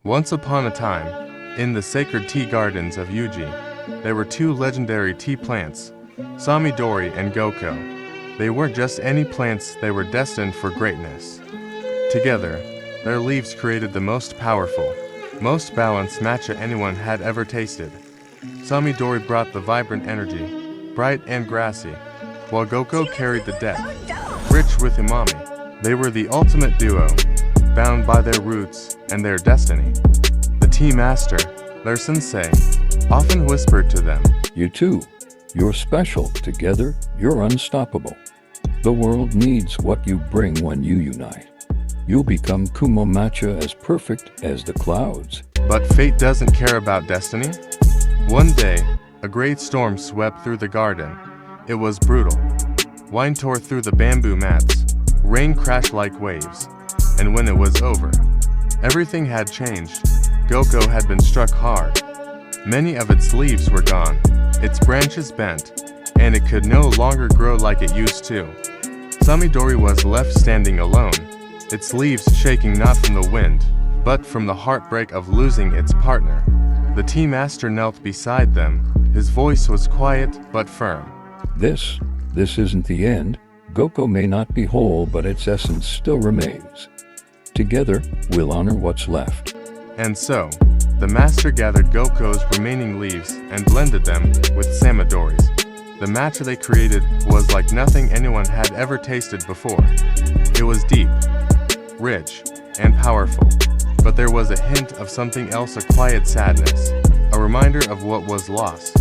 Once upon a time, in the sacred tea gardens of Uji, there were two legendary tea plants, Samidori and Goko. They weren't just any plants, they were destined for greatness. Together, their leaves created the most powerful, most balanced matcha anyone had ever tasted. Samidori brought the vibrant energy, bright and grassy, while Goko carried the depth, rich with umami. They were the ultimate duo, bound by their roots and their destiny. The tea master, their sensei, often whispered to them, "You two, you're special. Together, you're unstoppable. The world needs what you bring when you unite. You'll become Kumo Matcha as perfect as the clouds." But fate doesn't care about destiny. One day, a great storm swept through the garden. It was brutal. Wind tore through the bamboo mats, rain crashed like waves, and when it was over, everything had changed. Goko had been struck hard. Many of its leaves were gone, its branches bent, and it could no longer grow like it used to. Samidori was left standing alone, its leaves shaking not from the wind, but from the heartbreak of losing its partner. The tea master knelt beside them. His voice was quiet but firm. This isn't the end. Goko may not be whole, but its essence still remains. Together, we'll honor what's left. And so, the master gathered Goko's remaining leaves and blended them with Samidori's. The matcha they created was like nothing anyone had ever tasted before. It was deep, rich, and powerful, but there was a hint of something else, a quiet sadness, a reminder of what was lost.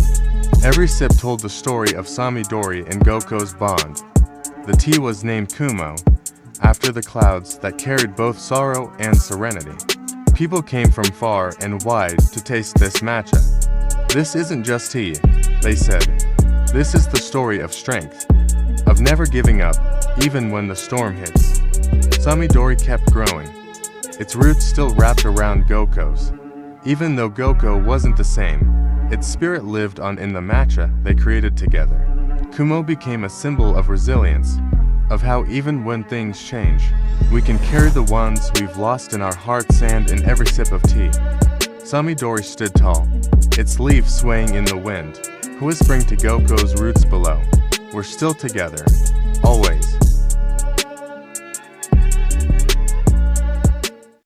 Every sip told the story of Samidori and Goko's bond. The tea was named Kumo, after the clouds that carried both sorrow and serenity. People came from far and wide to taste this matcha. "This isn't just tea," they said. "This is the story of strength, of never giving up, even when the storm hits." Samidori kept growing, its roots still wrapped around Goko's. Even though Goko wasn't the same, its spirit lived on in the matcha they created together. Kumo became a symbol of resilience, of how even when things change, we can carry the ones we've lost in our hearts and in every sip of tea. Samidori stood tall, its leaves swaying in the wind, whispering to Goko's roots below, "We're still together, always."